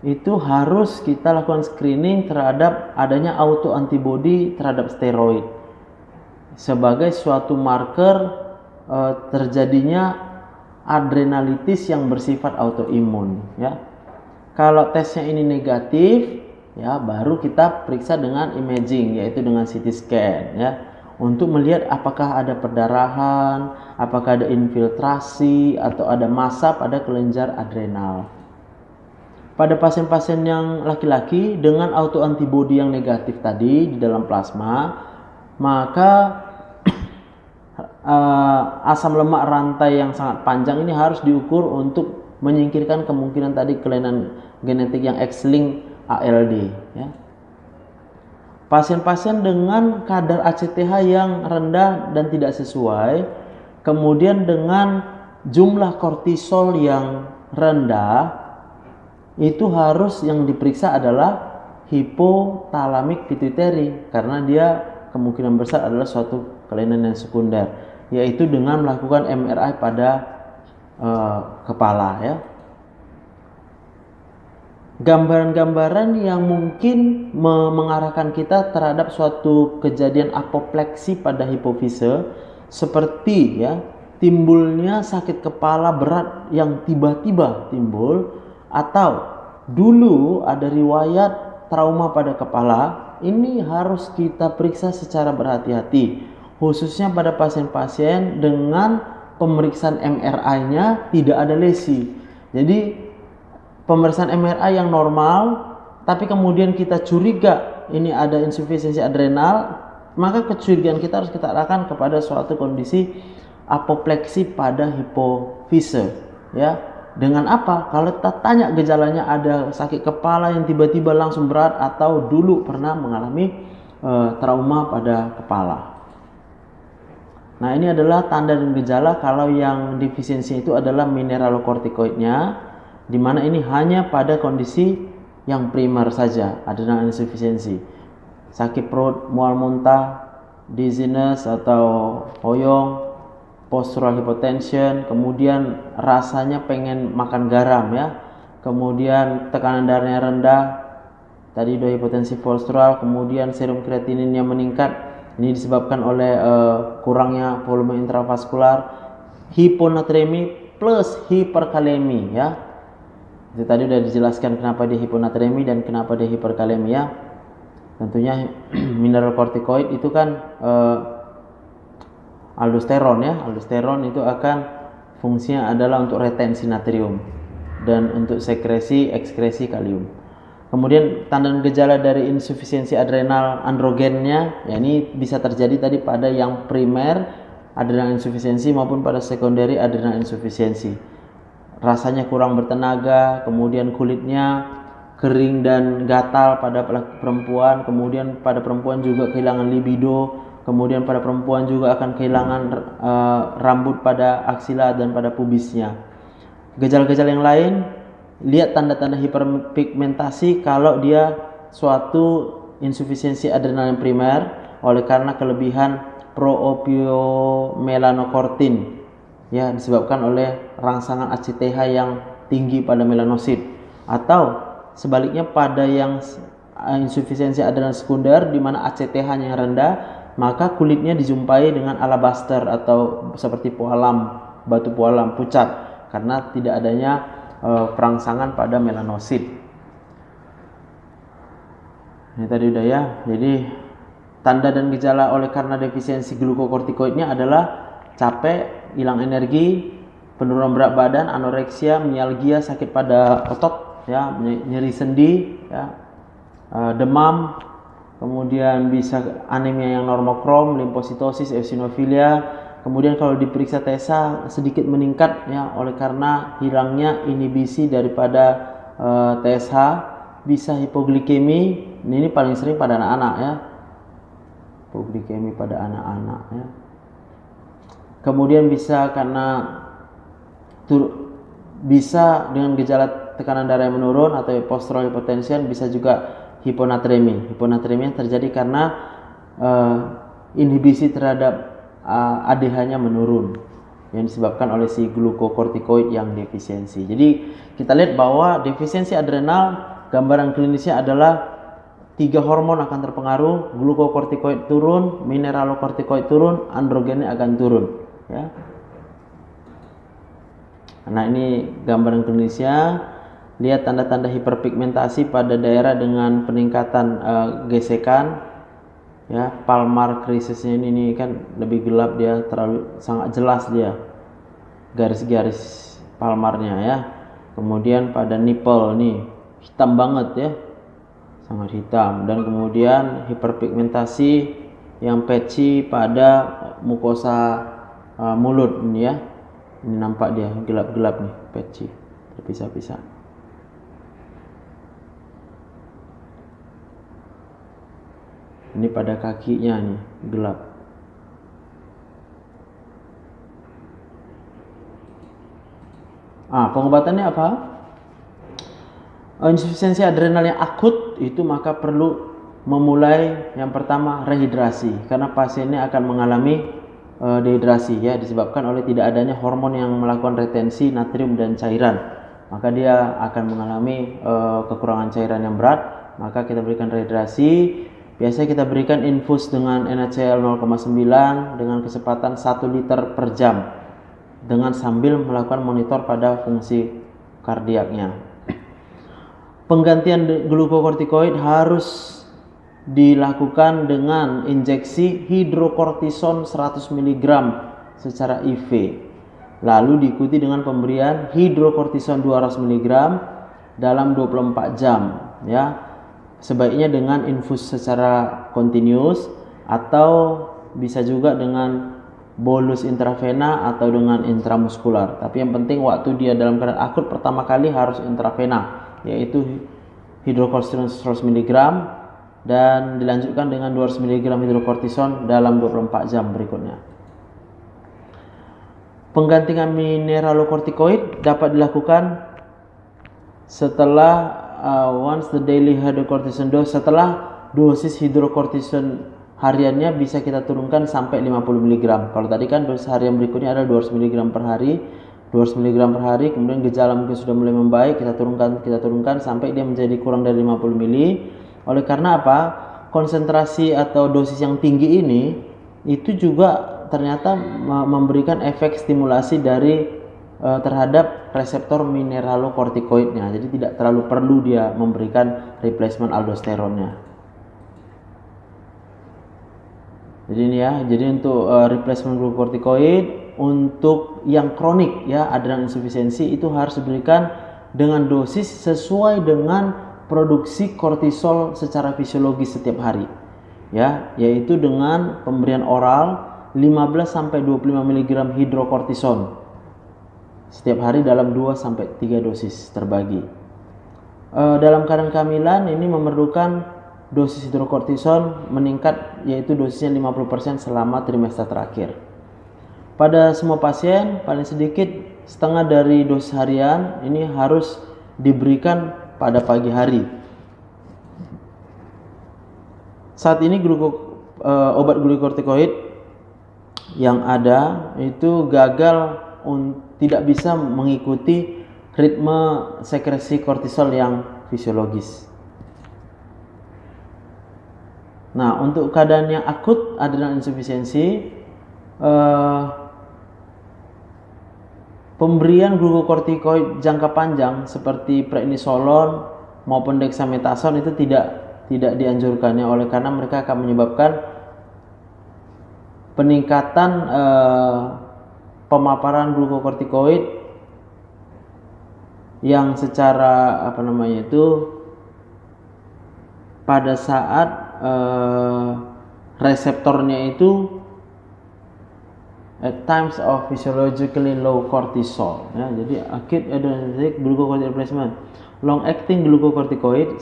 itu harus kita lakukan screening terhadap adanya autoantibody terhadap steroid sebagai suatu marker terjadinya adrenalitis yang bersifat autoimun ya. Kalau tesnya ini negatif ya, baru kita periksa dengan imaging, yaitu dengan CT scan ya, untuk melihat apakah ada perdarahan, apakah ada infiltrasi atau ada massa pada kelenjar adrenal. Pada pasien-pasien yang laki-laki dengan autoantibody yang negatif tadi di dalam plasma, maka asam lemak rantai yang sangat panjang ini harus diukur untuk menyingkirkan kemungkinan tadi kelainan genetik yang X-linked ALD ya. Pasien-pasien dengan kadar ACTH yang rendah dan tidak sesuai, kemudian dengan jumlah kortisol yang rendah, itu harus yang diperiksa adalah hypothalamic pituitary, karena dia kemungkinan besar adalah suatu kelainan yang sekunder, yaitu dengan melakukan MRI pada kepala ya. Gambaran-gambaran yang mungkin mengarahkan kita terhadap suatu kejadian apopleksi pada hipofise, seperti ya timbulnya sakit kepala berat yang tiba-tiba timbul, atau dulu ada riwayat trauma pada kepala. Ini harus kita periksa secara berhati-hati, khususnya pada pasien-pasien dengan pemeriksaan MRI-nya tidak ada lesi. Jadi pemeriksaan MRI yang normal, tapi kemudian kita curiga ini ada insufisiensi adrenal, maka kecurigaan kita harus kita arahkan kepada suatu kondisi apopleksi pada hipofise ya. Dengan apa? Kalau kita tanya gejalanya, ada sakit kepala yang tiba-tiba langsung berat, atau dulu pernah mengalami trauma pada kepala. Nah, ini adalah tanda dan gejala kalau yang defisiensi itu adalah mineralokortikoidnya, di mana ini hanya pada kondisi yang primer saja, adrenal insufisiensi. Sakit perut, mual muntah, dizziness atau hoyong, postural hypotension, kemudian rasanya pengen makan garam ya, kemudian tekanan darahnya rendah, tadi udah hipotensi postural, kemudian serum kreatininnya meningkat, ini disebabkan oleh kurangnya volume intravaskular, hiponatremi plus hiperkalemi ya. Itu tadi udah dijelaskan kenapa dia hiponatremi dan kenapa dia hiperkalemi ya. Tentunya mineralokortikoid itu kan aldosteron ya. Aldosteron itu akan fungsinya adalah untuk retensi natrium dan untuk sekresi ekskresi kalium. Kemudian tanda gejala dari insufisiensi adrenal androgennya, ya ini bisa terjadi tadi pada yang primer adrenal insufisiensi maupun pada secondary adrenal insufisiensi. Rasanya kurang bertenaga, kemudian kulitnya kering dan gatal pada perempuan, kemudian pada perempuan juga kehilangan libido, kemudian pada perempuan juga akan kehilangan rambut pada aksila dan pada pubisnya. Gejala-gejala yang lain, lihat tanda-tanda hiperpigmentasi kalau dia suatu insufisiensi adrenal yang primer oleh karena kelebihan proopiomelanokortin, ya disebabkan oleh rangsangan ACTH yang tinggi pada melanosit, atau sebaliknya pada yang insufisiensi adrenal sekunder di mana ACTH-nya rendah, maka kulitnya dijumpai dengan alabaster atau seperti pualam, batu pualam pucat karena tidak adanya perangsangan pada melanosit. Ini tadi udah ya. Jadi tanda dan gejala oleh karena defisiensi glukokortikoidnya adalah capek, hilang energi, penurunan berat badan, anoreksia, mialgia, sakit pada otot, ya, nyeri sendi, ya, demam, kemudian bisa anemia yang normokrom, limfositosis, eosinofilia. Kemudian kalau diperiksa TSH sedikit meningkat, ya, oleh karena hilangnya inhibisi daripada TSH, bisa hipoglikemi. Ini paling sering pada anak-anak, ya, hipoglikemi pada anak-anak, ya. Kemudian bisa karena bisa dengan gejala tekanan darah yang menurun atau postural hypotension, bisa juga hiponatremi. Hiponatremi yang terjadi karena inhibisi terhadap ADH-nya menurun yang disebabkan oleh si glukokortikoid yang defisiensi. Jadi kita lihat bahwa defisiensi adrenal, gambaran klinisnya adalah 3 hormon akan terpengaruh, glukokortikoid turun, mineralokortikoid turun, androgennya akan turun, ya. Nah, ini gambaran klinisnya. Lihat tanda-tanda hiperpigmentasi pada daerah dengan peningkatan gesekan, ya. Palmar crisisnya ini kan lebih gelap, dia terlalu sangat jelas dia garis-garis palmarnya, ya. Kemudian pada nipple nih hitam banget, ya, sangat hitam. Dan kemudian hiperpigmentasi yang patchy pada mukosa mulut ini, ya. Ini nampak dia gelap-gelap nih, patchy, terpisah-pisah. Ini pada kakinya nih gelap. Pengobatannya apa? Insufisiensi adrenal yang akut itu maka perlu memulai yang pertama rehidrasi, karena pasiennya akan mengalami dehidrasi, ya, disebabkan oleh tidak adanya hormon yang melakukan retensi natrium dan cairan. Maka dia akan mengalami kekurangan cairan yang berat, maka kita berikan rehidrasi. Biasanya kita berikan infus dengan NaCl 0,9 dengan kecepatan 1 liter per jam dengan sambil melakukan monitor pada fungsi kardiaknya. Penggantian glukokortikoid harus dilakukan dengan injeksi hidrokortison 100 mg secara IV. Lalu diikuti dengan pemberian hidrokortison 200 mg dalam 24 jam, ya. Sebaiknya dengan infus secara kontinus atau bisa juga dengan bolus intravena atau dengan intramuskular. Tapi yang penting waktu dia dalam keadaan akut pertama kali harus intravena, yaitu hidrokortison 100 mg dan dilanjutkan dengan 200 mg hidrokortison dalam 24 jam berikutnya. Penggantian mineralokortikoid dapat dilakukan setelah once the daily hydrocortisone dose, setelah dosis hidrokortison hariannya bisa kita turunkan sampai 50 mg. Kalau tadi kan dosis harian berikutnya adalah 200 mg per hari, 200 mg per hari, kemudian gejala mungkin sudah mulai membaik, kita turunkan sampai dia menjadi kurang dari 50 ml. Oleh karena apa? Konsentrasi atau dosis yang tinggi ini itu juga ternyata memberikan efek stimulasi dari terhadap reseptor mineralokortikoidnya. Jadi tidak terlalu perlu dia memberikan replacement aldosteronnya. Jadi ini ya, jadi untuk replacement glukokortikoid untuk yang kronik ya, adrenal insufisiensi itu harus diberikan dengan dosis sesuai dengan produksi kortisol secara fisiologis setiap hari. Ya, yaitu dengan pemberian oral 15 sampai 25 mg hidrokortison setiap hari dalam 2 sampai 3 dosis terbagi. Dalam keadaan kehamilan ini memerlukan dosis hidrokortison meningkat, yaitu dosisnya 50% selama trimester terakhir. Pada semua pasien paling sedikit setengah dari dosis harian ini harus diberikan pada pagi hari. Saat ini obat glukokortikoid yang ada itu gagal tidak bisa mengikuti ritme sekresi kortisol yang fisiologis. Nah, untuk keadaan yang akut adrenal insufisiensi, pemberian glukokortikoid jangka panjang seperti prednisolon maupun dexamethasone itu tidak dianjurkannya, oleh karena mereka akan menyebabkan peningkatan pemaparan glukokortikoid yang secara pada saat reseptornya itu at times of physiologically low cortisol ya. Jadi acute adrenal glucocorticoid replacement, long acting glucocorticoid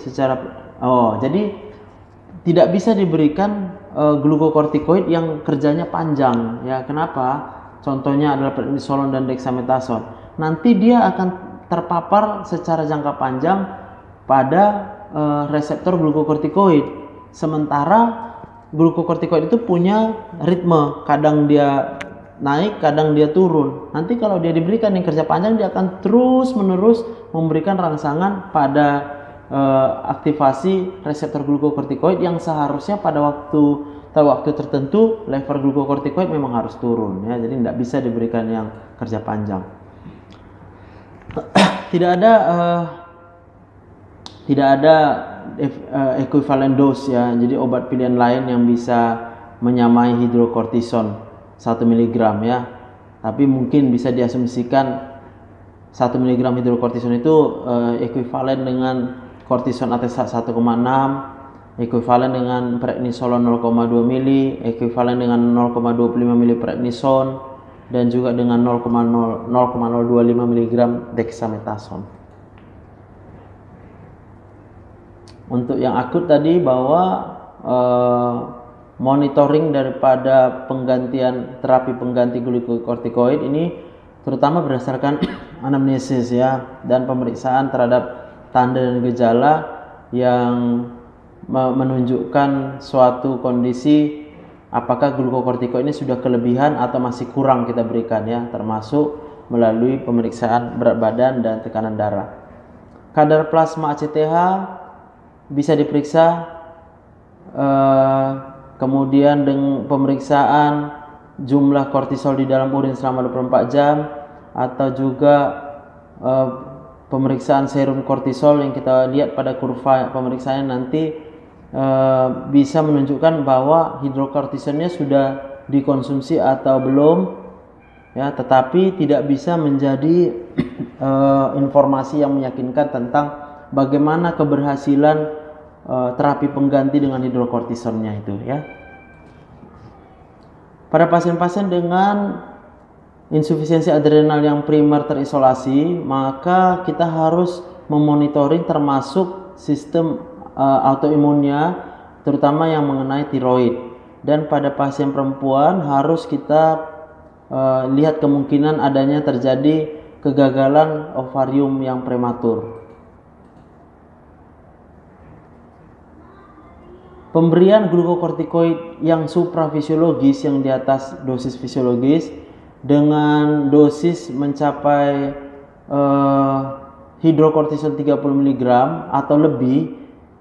jadi tidak bisa diberikan glukokortikoid yang kerjanya panjang ya. Kenapa? Contohnya adalah prednisolon dan dexamethasone. Nanti dia akan terpapar secara jangka panjang pada reseptor glukokortikoid. Sementara glukokortikoid itu punya ritme, kadang dia naik, kadang dia turun. Nanti kalau dia diberikan yang kerja panjang, dia akan terus-menerus memberikan rangsangan pada aktivasi reseptor glukokortikoid yang seharusnya pada waktu tertentu level glukokortikoid memang harus turun ya. Jadi tidak bisa diberikan yang kerja panjang. Tidak ada equivalent dose ya. Jadi obat pilihan lain yang bisa menyamai hidrokortison 1 mg ya. Tapi mungkin bisa diasumsikan 1 mg hidrokortison itu ekuivalen dengan kortison atesat 1,6, ekuivalen dengan prednisolon 0,2 mili, ekuivalen dengan 0,25 mili prednison, dan juga dengan 0,025 mg dexamethasone. Untuk yang akut tadi bahwa monitoring daripada terapi pengganti glukokortikoid ini terutama berdasarkan anamnesis ya, dan pemeriksaan terhadap tanda dan gejala yang menunjukkan suatu kondisi apakah glukokortikoid ini sudah kelebihan atau masih kurang kita berikan ya, termasuk melalui pemeriksaan berat badan dan tekanan darah. Kadar plasma ACTH bisa diperiksa, kemudian dengan pemeriksaan jumlah kortisol di dalam urin selama 24 jam, atau juga pemeriksaan serum kortisol yang kita lihat pada kurva pemeriksaan nanti bisa menunjukkan bahwa hidrokortisonnya sudah dikonsumsi atau belum ya, tetapi tidak bisa menjadi informasi yang meyakinkan tentang bagaimana keberhasilan terapi pengganti dengan hidrokortisonnya itu ya. Pada pasien-pasien dengan insufisiensi adrenal yang primer terisolasi, maka kita harus memonitoring termasuk sistem autoimunnya, terutama yang mengenai tiroid. Dan pada pasien perempuan harus kita lihat kemungkinan adanya terjadi kegagalan ovarium yang prematur. Pemberian glukokortikoid yang suprafisiologis, yang di atas dosis fisiologis, dengan dosis mencapai hidrokortison 30 mg atau lebih,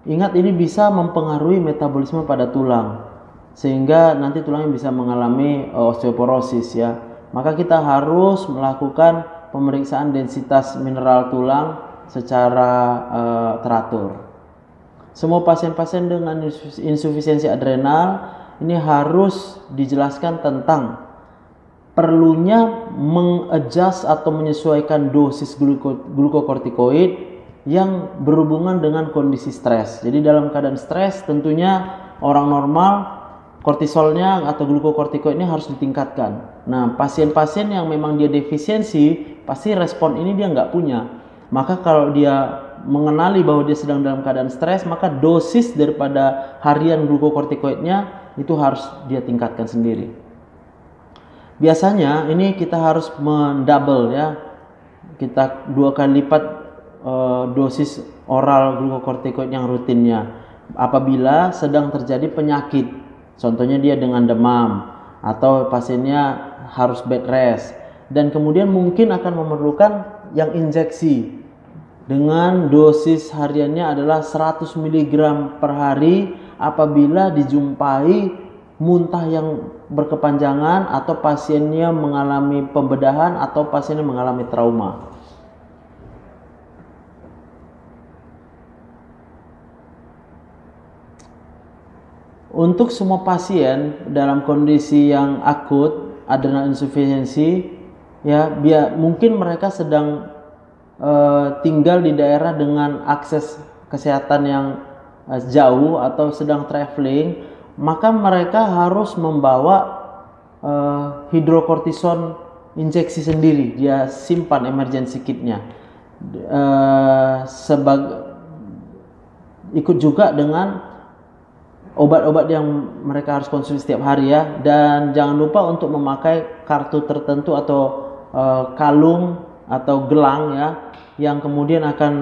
ingat ini bisa mempengaruhi metabolisme pada tulang sehingga nanti tulangnya bisa mengalami osteoporosis ya. Maka kita harus melakukan pemeriksaan densitas mineral tulang secara teratur. Semua pasien-pasien dengan insufisiensi adrenal ini harus dijelaskan tentang perlunya mengadjust atau menyesuaikan dosis glukokortikoid yang berhubungan dengan kondisi stres. Jadi dalam keadaan stres tentunya orang normal kortisolnya atau glukokortikoidnya harus ditingkatkan. Nah, pasien-pasien yang memang dia defisiensi, pasti respon ini dia nggak punya. Maka kalau dia mengenali bahwa dia sedang dalam keadaan stres, maka dosis daripada harian glukokortikoidnya itu harus dia tingkatkan sendiri. Biasanya ini kita harus mendouble ya, kita 2 kali lipat dosis oral glukokortikoid yang rutinnya apabila sedang terjadi penyakit, contohnya dia dengan demam atau pasiennya harus bed rest, dan kemudian mungkin akan memerlukan yang injeksi dengan dosis hariannya adalah 100 mg per hari apabila dijumpai muntah yang berkepanjangan atau pasiennya mengalami pembedahan atau pasiennya mengalami trauma. Untuk semua pasien dalam kondisi yang akut adrenal insufficiency ya, mungkin mereka sedang tinggal di daerah dengan akses kesehatan yang jauh atau sedang traveling, maka mereka harus membawa hidrokortison injeksi sendiri, dia simpan emergency kitnya, ikut juga dengan obat-obat yang mereka harus konsumsi setiap hari ya, dan jangan lupa untuk memakai kartu tertentu atau kalung atau gelang ya, yang kemudian akan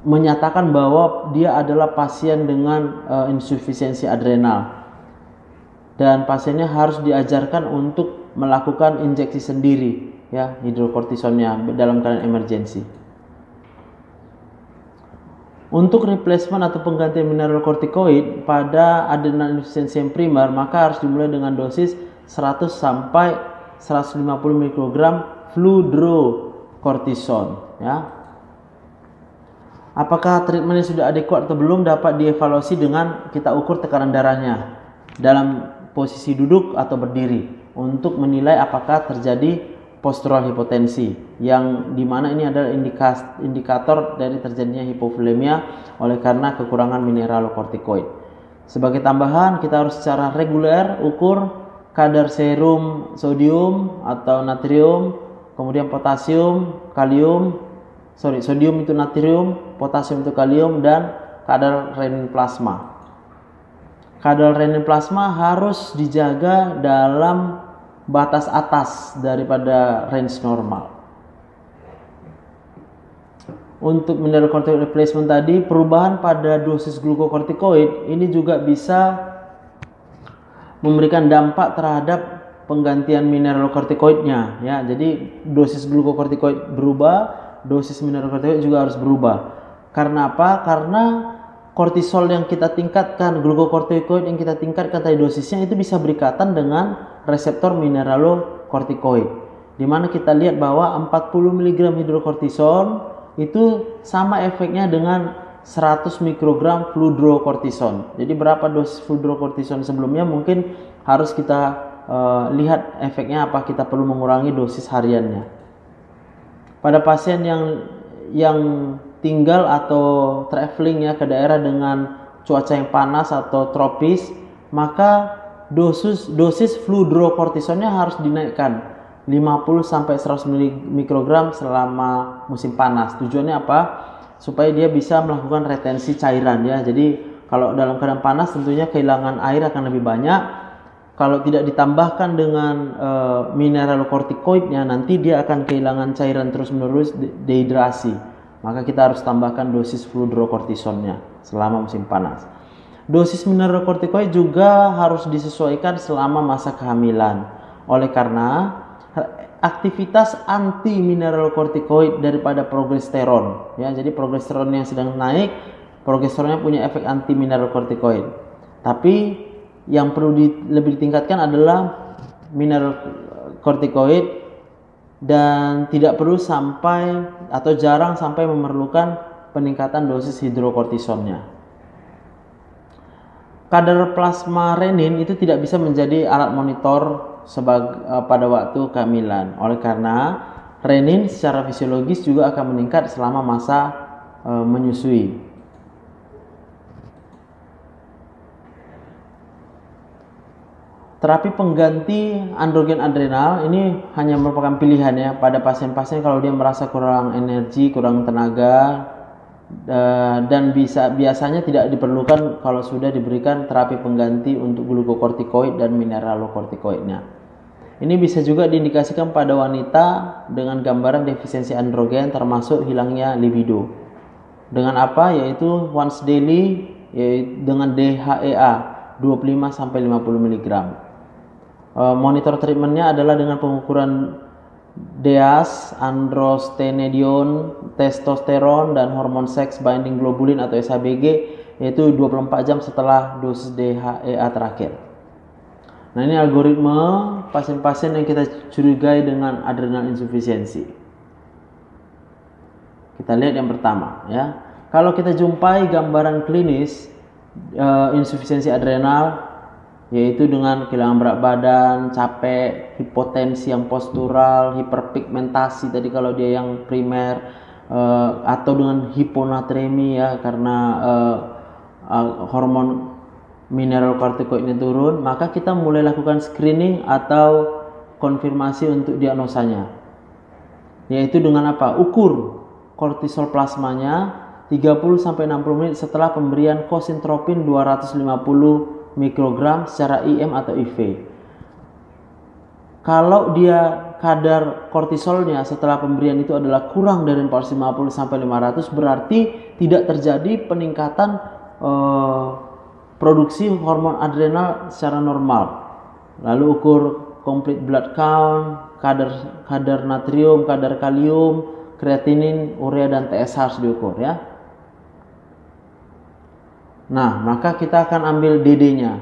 menyatakan bahwa dia adalah pasien dengan insufisiensi adrenal, dan pasiennya harus diajarkan untuk melakukan injeksi sendiri ya hidrokortisonnya dalam keadaan emergensi. Untuk replacement atau penggantian mineral kortikoid pada adrenal insufficiency yang primer, maka harus dimulai dengan dosis 100 sampai 150 mikrogram fludrokortison ya. Apakah treatmentnya sudah adekuat atau belum dapat dievaluasi dengan kita ukur tekanan darahnya dalam posisi duduk atau berdiri untuk menilai apakah terjadi postural hipotensi, yang dimana ini adalah indikator dari terjadinya hipovolemia oleh karena kekurangan mineral kortikoid. Sebagai tambahan, kita harus secara reguler ukur kadar serum sodium atau natrium, kemudian potasium, kalium, sodium itu natrium, potasium itu kalium, dan kadar renin plasma. Kadar renin plasma harus dijaga dalam batas atas daripada range normal. Untuk mineral kortikoid replacement tadi, perubahan pada dosis glukokortikoid ini juga bisa memberikan dampak terhadap penggantian mineral kortikoidnya ya. Jadi dosis glukokortikoid berubah, dosis mineral kortikoid juga harus berubah. Karena apa? Karena kortisol yang kita tingkatkan, glukokortikoid yang kita tingkatkan tadi dosisnya itu bisa berikatan dengan reseptor mineralokortikoid, di mana kita lihat bahwa 40 mg hidrokortison itu sama efeknya dengan 100 mikrogram fludrokortison. Jadi berapa dosis fludrokortison sebelumnya, mungkin harus kita lihat efeknya, apa kita perlu mengurangi dosis hariannya. Pada pasien yang tinggal atau traveling ya ke daerah dengan cuaca yang panas atau tropis, maka dosis fludrokortisonnya harus dinaikkan 50 sampai 100 mikrogram selama musim panas. Tujuannya apa? Supaya dia bisa melakukan retensi cairan ya. Jadi kalau dalam keadaan panas tentunya kehilangan air akan lebih banyak. Kalau tidak ditambahkan dengan mineral kortikoidnya, nanti dia akan kehilangan cairan terus-menerus, dehidrasi. Maka kita harus tambahkan dosis fludrokortisonnya selama musim panas. Dosis mineral kortikoid juga harus disesuaikan selama masa kehamilan. Oleh karena aktivitas anti mineral kortikoid daripada progesteron ya. Jadi progesteron yang sedang naik, progesteronnya punya efek anti mineral kortikoid. Tapi yang perlu lebih ditingkatkan adalah mineral kortikoid, dan tidak perlu sampai atau jarang sampai memerlukan peningkatan dosis hidrokortisonnya. kadar plasma renin itu tidak bisa menjadi alat monitor pada waktu kehamilan. Oleh karena renin secara fisiologis juga akan meningkat selama masa menyusui. Terapi pengganti androgen adrenal ini hanya merupakan pilihan ya pada pasien-pasien kalau dia merasa kurang energi, kurang tenaga, dan biasanya tidak diperlukan kalau sudah diberikan terapi pengganti untuk glukokortikoid dan mineralokortikoidnya. Ini bisa juga diindikasikan pada wanita dengan gambaran defisiensi androgen termasuk hilangnya libido. Dengan apa? Yaitu once daily dengan DHEA 25-50 mg. Monitor treatmentnya adalah dengan pengukuran DEAS, androstenedion, testosteron, dan hormon seks binding globulin atau SHBG, yaitu 24 jam setelah dosis DHEA terakhir. Nah, ini algoritma pasien-pasien yang kita curigai dengan adrenal insufisiensi. Kita lihat yang pertama ya. Kalau kita jumpai gambaran klinis insufisiensi adrenal, yaitu dengan kehilangan berat badan, capek, hipotensi yang postural, hiperpigmentasi tadi kalau dia yang primer, atau dengan hiponatremi ya karena hormon mineralokortikoidnya turun, maka kita mulai lakukan screening atau konfirmasi untuk diagnosanya. Yaitu dengan apa? Ukur kortisol plasmanya 30-60 menit setelah pemberian kosintropin 250 mikrogram secara IM atau IV. Kalau dia kadar kortisolnya setelah pemberian itu adalah kurang dari 450 sampai 500, berarti tidak terjadi peningkatan produksi hormon adrenal secara normal. Lalu ukur complete blood count, kadar natrium, kadar kalium, kreatinin, urea, dan TSH harus diukur ya. Nah, maka kita akan ambil DD-nya.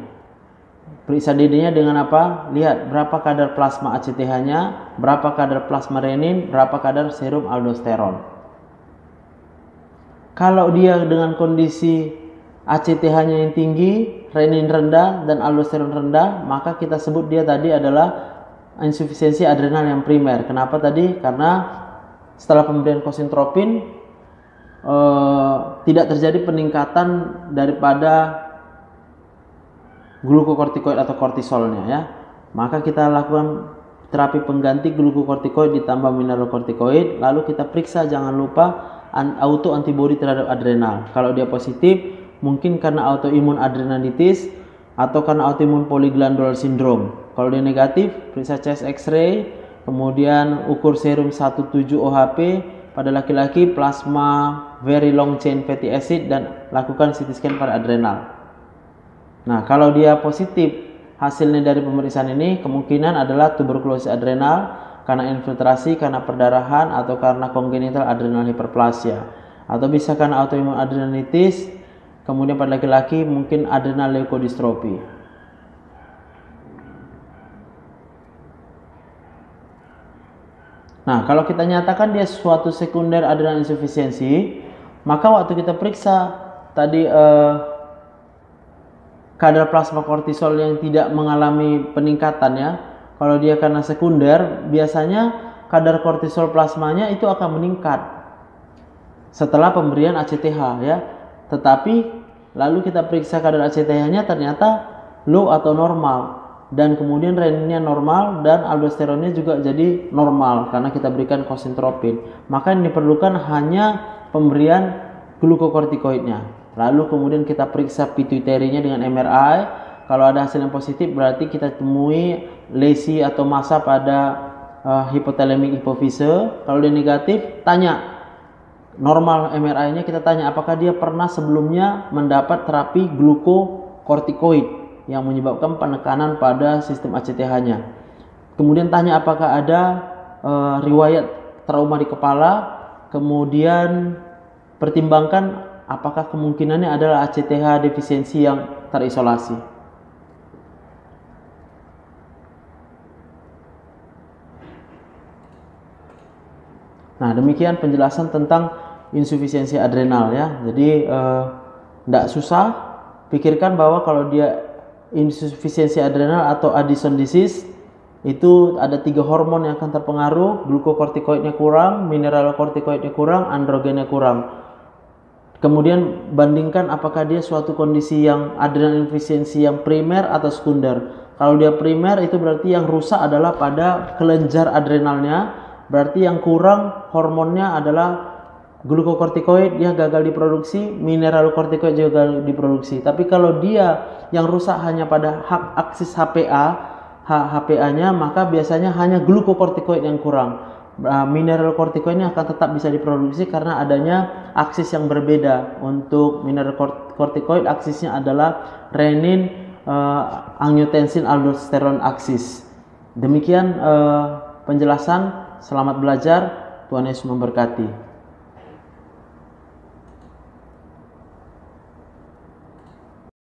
Periksa DD-nya dengan apa? Lihat berapa kadar plasma ACTH-nya, berapa kadar plasma renin, berapa kadar serum aldosteron. Kalau dia dengan kondisi ACTH-nya yang tinggi, renin rendah, dan aldosteron rendah, maka kita sebut dia tadi adalah insufisiensi adrenal yang primer. Kenapa tadi? Karena setelah pemberian kosintropin tidak terjadi peningkatan daripada glukokortikoid atau kortisolnya ya. Maka kita lakukan terapi pengganti glukokortikoid ditambah mineralokortikoid, lalu kita periksa jangan lupa auto antibody terhadap adrenal. Kalau dia positif, mungkin karena autoimun adrenalitis atau karena autoimun polyglandular syndrome. Kalau dia negatif, periksa chest X-ray, kemudian ukur serum 17-OHP pada laki-laki, plasma very long chain fatty acid, dan lakukan CT scan pada adrenal. Nah, kalau dia positif hasilnya dari pemeriksaan ini, kemungkinan adalah tuberkulosis adrenal karena infiltrasi, karena perdarahan, atau karena congenital adrenal hyperplasia, atau bisa karena autoimun adrenalitis. Kemudian pada laki-laki mungkin adrenal leukodystrophy. Nah, kalau kita nyatakan dia suatu sekunder adrenal insufisiensi, maka waktu kita periksa tadi kadar plasma kortisol yang tidak mengalami peningkatan ya, kalau dia karena sekunder, biasanya kadar kortisol plasmanya itu akan meningkat setelah pemberian ACTH ya. Tetapi lalu kita periksa kadar ACTH-nya ternyata low atau normal, dan kemudian reninnya normal dan aldosteronnya juga jadi normal karena kita berikan kosintropin. Maka yang diperlukan hanya pemberian glukokortikoidnya. Lalu kemudian kita periksa pituitary-nya dengan MRI. Kalau ada hasil yang positif berarti kita temui lesi atau massa pada hypothalamic hypophyse. Kalau dia negatif, tanya normal MRI-nya, kita tanya apakah dia pernah sebelumnya mendapat terapi glukokortikoid yang menyebabkan penekanan pada sistem ACTH-nya. Kemudian tanya apakah ada riwayat trauma di kepala. Kemudian pertimbangkan apakah kemungkinannya adalah ACTH defisiensi yang terisolasi. Nah, demikian penjelasan tentang insufisiensi adrenal ya. Jadi tidak susah. pikirkan bahwa kalau dia insufisiensi adrenal atau Addison disease, itu ada 3 hormon yang akan terpengaruh, glukokortikoidnya kurang, mineralokortikoidnya kurang, androgennya kurang. Kemudian bandingkan apakah dia suatu kondisi yang adrenal insufisiensi yang primer atau sekunder. Kalau dia primer itu berarti yang rusak adalah pada kelenjar adrenalnya, berarti yang kurang hormonnya adalah glukokortikoid, dia gagal diproduksi, mineralokortikoid juga gagal diproduksi. Tapi kalau dia yang rusak hanya pada aksis HPA-nya, maka biasanya hanya glukokortikoid yang kurang. Mineralokortikoidnya akan tetap bisa diproduksi karena adanya aksis yang berbeda. Untuk mineralokortikoid aksisnya adalah renin, angiotensin, aldosteron aksis. Demikian penjelasan. Selamat belajar. Tuhan Yesus memberkati.